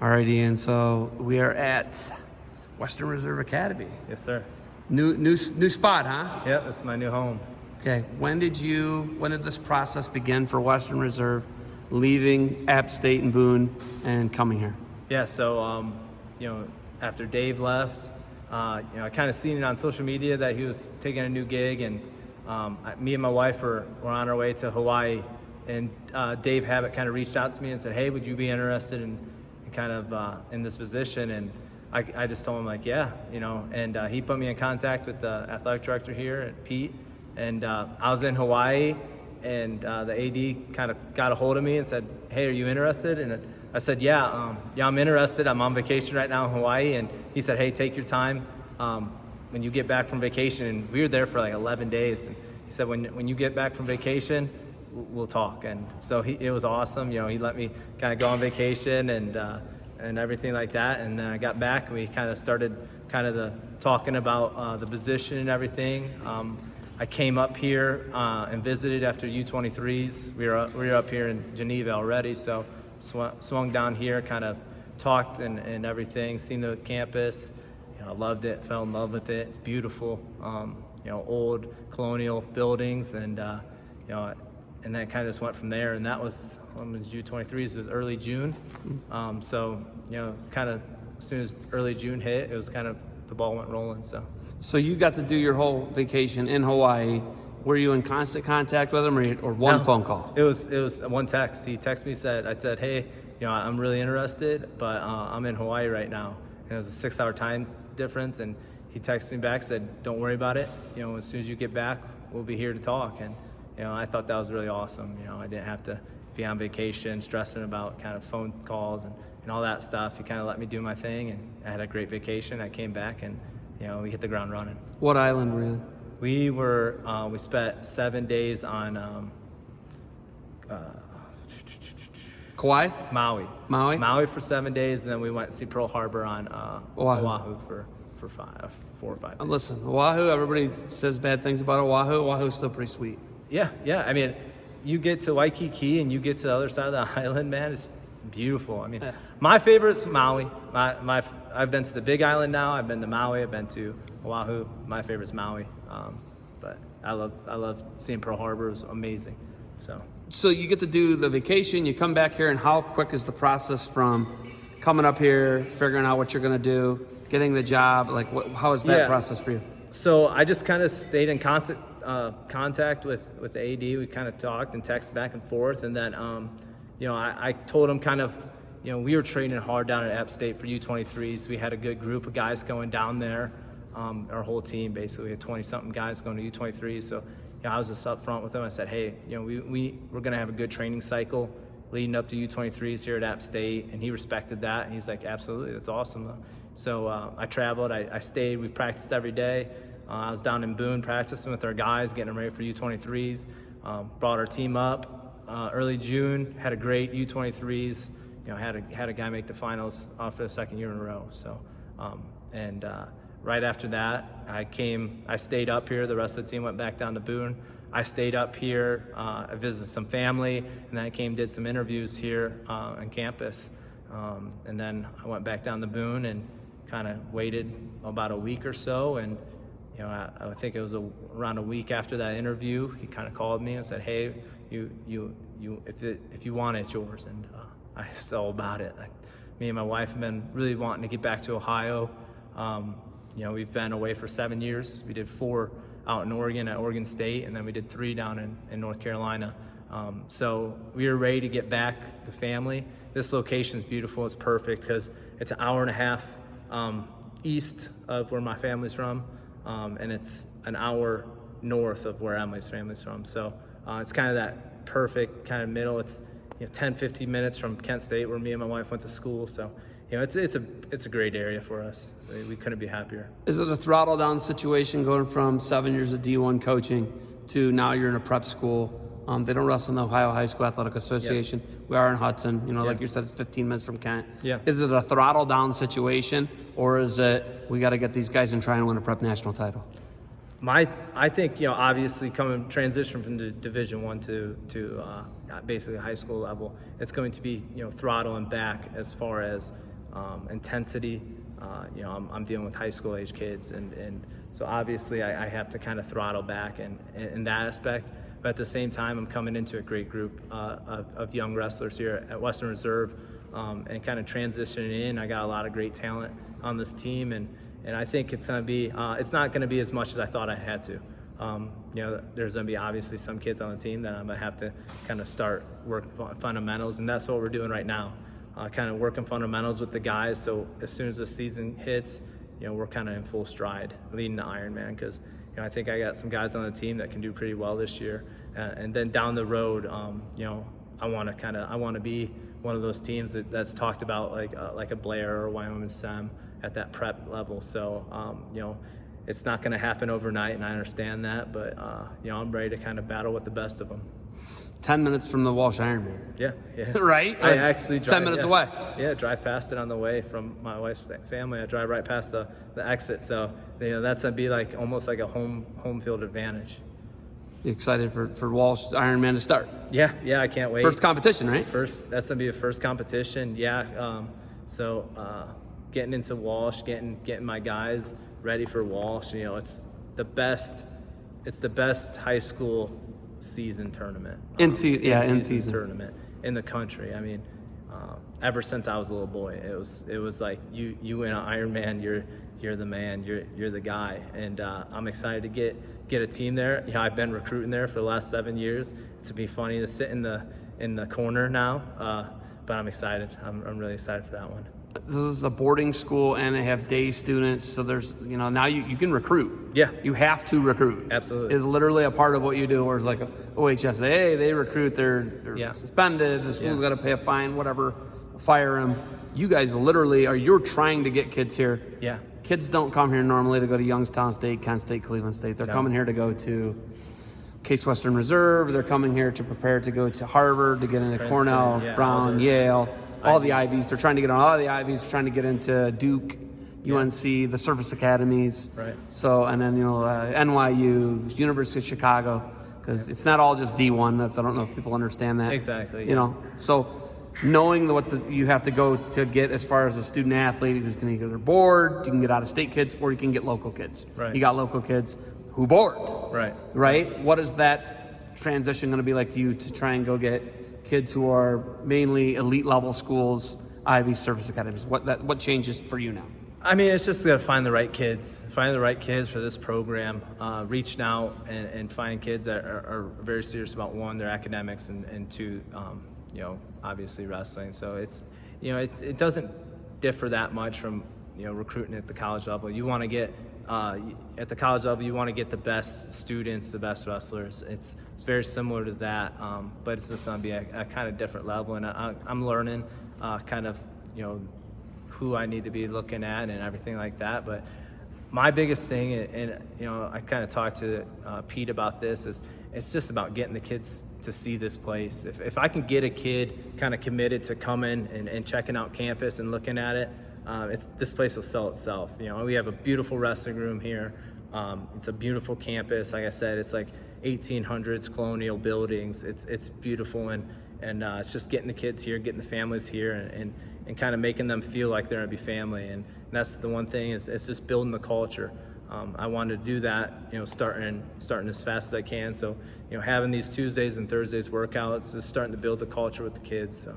Alrighty, and so we are at Western Reserve Academy. Yes, sir. New spot, huh? Yep, this is my new home. Okay. When did this process begin for Western Reserve, leaving App State and Boone and coming here? Yeah, so after Dave left, I kind of seen it on social media that he was taking a new gig, and me and my wife were on our way to Hawaii, and Dave Habit kind of reached out to me and said, "Hey, would you be interested in in this position?" And I just told him yeah, and he put me in contact with the athletic director here at Pete, and I was in Hawaii, and the AD kind of got a hold of me and said, "Hey, are you interested?" And I said, yeah, I'm interested. I'm on vacation right now in Hawaii. And he said, "Hey, take your time when you get back from vacation." And we were there for like 11 days. And he said, when you get back from vacation, we'll talk. And so it was awesome. He let me kind of go on vacation and everything like that. And then I got back and we kind of started talking about the position and everything. I came up here and visited after U23s. We were up here in Geneva already, so swung down here, kind of talked and everything, seen the campus. I loved it, fell in love with it. It's beautiful, old colonial buildings, and and then kind of just went from there. And that was when it was U23s, it was early June. So kind of as soon as early June hit, it was kind of the ball went rolling. So you got to do your whole vacation in Hawaii. Were you in constant contact with him, or one phone call? It was one text. He texted me, I said, "Hey, I'm really interested, but I'm in Hawaii right now." And it was a 6-hour time difference. And he texted me back, said, "Don't worry about it. As soon as you get back, we'll be here to talk." And I thought that was really awesome. I didn't have to be on vacation stressing about kind of phone calls and all that stuff. He kind of let me do my thing, and I had a great vacation. I came back and we hit the ground running. What island were you in? We spent 7 days on Kauai? Maui for 7 days, and then we went to see Pearl Harbor on Oahu for 4 or 5 days. Listen, Oahu, everybody says bad things about Oahu. Oahu's still pretty sweet. Yeah. I mean, you get to Waikiki and you get to the other side of the island, man, it's beautiful. I mean, My favorite's Maui. I've been to the Big Island now. I've been to Maui. I've been to Oahu. My favorite's Maui. But I love seeing Pearl Harbor. It was amazing. So you get to do the vacation. You come back here, and how quick is the process from coming up here, figuring out what you're going to do, getting the job? How is that process for you? So I just kind of stayed in constant contact with the AD. We kind of talked and texted back and forth, and then I told him we were training hard down at App State for U23s. We had a good group of guys going down there. Our whole team, basically, we had 20-something guys going to U23s. So I was just up front with them. I said, "Hey, we're going to have a good training cycle leading up to U23s here at App State," and he respected that. And he's like, "Absolutely, that's awesome." So I traveled. I stayed. We practiced every day. I was down in Boone practicing with our guys, getting them ready for U23s. Brought our team up early June. Had a great U23s. Had a guy make the finals for the second year in a row. So right after that, I stayed up here. The rest of the team went back down to Boone. I stayed up here. I visited some family, and then I did some interviews here on campus. And then I went back down to Boone and kind of waited about a week or so. And I think it was around a week after that interview, he kind of called me and said, "Hey, if you want it, it's yours." And I was all about it. Me and my wife have been really wanting to get back to Ohio. We've been away for 7 years. We did 4 out in Oregon at Oregon State, and then we did 3 down in North Carolina. So we were ready to get back to family. This location is beautiful. It's perfect because it's an hour and a half east of where my family's from, and it's an hour north of where Emily's family's from. So it's kind of that perfect kind of middle. It's 10-15 minutes from Kent State, where me and my wife went to school. So it's a great area for us. We couldn't be happier. Is it a throttle down situation going from 7 years of D1 coaching to now you're in a prep school? They don't wrestle in the Ohio High School Athletic Association. Yes. We are in Hudson. Like you said, it's 15 minutes from Kent. Yeah. Is it a throttle down situation, or is it we got to get these guys and try and win a prep national title? I think obviously transition from the Division I to basically high school level, it's going to be throttle and back as far as intensity. I'm dealing with high school age kids, and so obviously I have to kind of throttle back in that aspect. But at the same time, I'm coming into a great group of young wrestlers here at Western Reserve, and kind of transitioning in. I got a lot of great talent on this team, and I think it's going to be it's not going to be as much as I thought I had to. There's going to be obviously some kids on the team that I'm going to have to kind of start working fundamentals, and that's what we're doing right now. Kind of working fundamentals with the guys, so as soon as the season hits, we're kind of in full stride leading the Ironman, because I think I got some guys on the team that can do pretty well this year, and then down the road, I want to be one of those teams that's talked about like a Blair or Wyoming Sem at that prep level. So it's not going to happen overnight, and I understand that, but I'm ready to kind of battle with the best of them. 10 minutes from the Walsh Ironman. Yeah. Right? I actually drive 10 minutes away. Yeah, drive past it on the way from my wife's family. I drive right past the exit, so that's gonna be like almost like a home field advantage. You excited for Walsh Ironman to start? Yeah, I can't wait. First competition, right? That's gonna be the first competition. Yeah, getting into Walsh, getting my guys ready for Walsh. It's the best high school season tournament. In season tournament in the country. I mean, ever since I was a little boy, it was like you win an Ironman, you're the man, you're the guy, and I'm excited to get a team there. I've been recruiting there for the last 7 years. It's be funny to sit in the corner now, but I'm excited. I'm really excited for that one. This is a boarding school, and they have day students, so there's now you can recruit. Yeah, you have to recruit. Absolutely, it's literally a part of what you do. Whereas like OHSAA, they recruit, they're suspended. The school's got to pay a fine, whatever, fire them. You guys literally you're trying to get kids here. Yeah, kids don't come here normally to go to Youngstown State, Kent State, Cleveland State. They're coming here to go to Case Western Reserve. They're coming here to prepare to go to Harvard, to get into Princeton, Cornell, Brown, Yale. All the Ivies. They're trying to get on all the Ivies. They're trying to get into Duke, UNC, the service academies. Right. So, and then, NYU, University of Chicago, because it's not all just D1. I don't know if people understand that. Exactly. So knowing you have to go to get as far as a student athlete who can either board, you can get out of state kids, or you can get local kids. Right. You got local kids who board. Right. What is that transition going to be like to you to try and go get kids who are mainly elite level schools, Ivy service academies? What changes for you now? I mean, it's just got to find the right kids for this program, reaching out and finding kids that are very serious about, one, their academics, and two, obviously wrestling. So it's, it doesn't differ that much from, recruiting at the college level. You want to get, at the college level, you want to get the best students, the best wrestlers. It's very similar to that, but it's just going to be a kind of different level. And I'm learning kind of, who I need to be looking at and everything like that. But my biggest thing, and I kind of talked to Pete about this, is it's just about getting the kids to see this place. If I can get a kid kind of committed to coming and checking out campus and looking at it, this place will sell itself. We have a beautiful wrestling room here. It's a beautiful campus. Like I said, it's like 1800s colonial buildings. It's beautiful, and it's just getting the kids here, getting the families here, and kind of making them feel like they're gonna be family. And that's the one thing, is it's just building the culture. I wanted to do that, starting as fast as I can. So, having these Tuesdays and Thursdays workouts is starting to build the culture with the kids. So.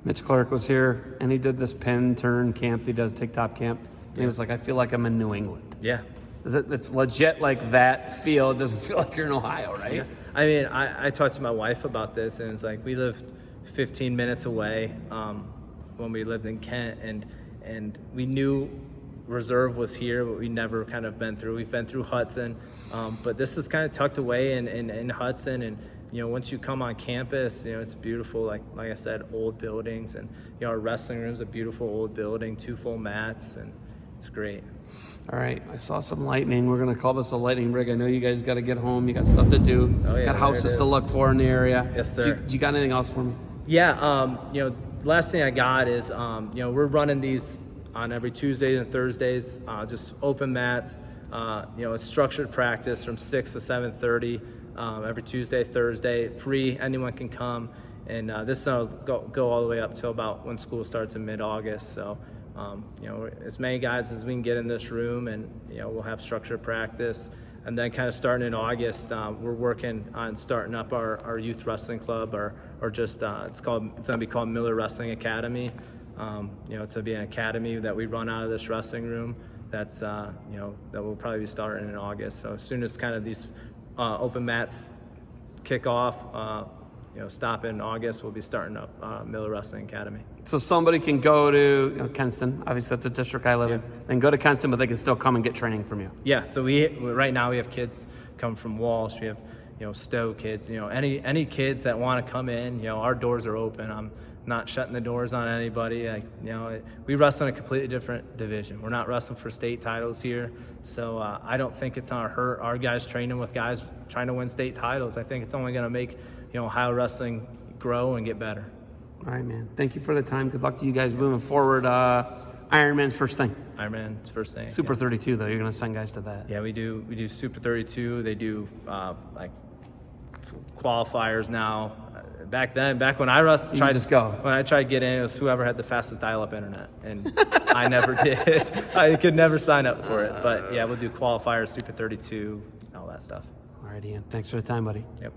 Mitch Clark was here, and he did this pin turn camp that he does, TikTok camp. And he was like, I feel like I'm in New England. Yeah. It's legit like that feel. It doesn't feel like you're in Ohio, right? Yeah. I mean, I talked to my wife about this, and it's like we lived 15 minutes away when we lived in Kent, and we knew Reserve was here, but we never kind of been through. We've been through Hudson, but this is kind of tucked away in Hudson, and once you come on campus, it's beautiful. Like I said, old buildings, and our wrestling room's a beautiful old building, 2 full mats, and it's great. All right, I saw some lightning. We're gonna call this a lightning rig. I know you guys got to get home. You got stuff to do. Oh, yeah, got houses to look for in the area. Yes, sir. Do you got anything else for me? Yeah. Last thing I got is we're running these on every Tuesdays and Thursdays, just open mats. It's structured practice from 6 to 7:30 every Tuesday, Thursday, free. Anyone can come, and this will go all the way up till about when school starts in mid-August. So, you know, as many guys as we can get in this room, and you know, we'll have structured practice. And then kind of starting in August, we're working on starting up our youth wrestling club, or just it's going to be called Miller Wrestling Academy. You know, it's going to be an academy that we run out of this wrestling room. That's you know, that will probably be starting in August. So as soon as kind of these open mats kick off, you know, stop in August, we'll be starting up Miller Wrestling Academy. So somebody can go to, you know, Kenston, obviously that's a district I live in, then go to Kenston, but they can still come and get training from you. Yeah, so right now we have kids come from Walsh, we have, you know, Stowe kids, you know, any kids that want to come in, you know, our doors are open. I'm not shutting the doors on anybody. Like, you know, we wrestle in a completely different division. We're not wrestling for state titles here, so I don't think it's gonna hurt our guys training with guys trying to win state titles. I think it's only gonna make, you know, Ohio wrestling grow and get better. All right, man. Thank you for the time. Good luck to you guys moving forward. Ironman's first thing. Ironman's first thing. Super 32 though. You're gonna send guys to that. Yeah, we do Super 32. They do like qualifiers now. Back when I tried to get in, it was whoever had the fastest dial-up internet, and I never did. I could never sign up for it. But yeah, we'll do qualifiers, Super 32, all that stuff. All right, Ian. Thanks for the time, buddy. Yep.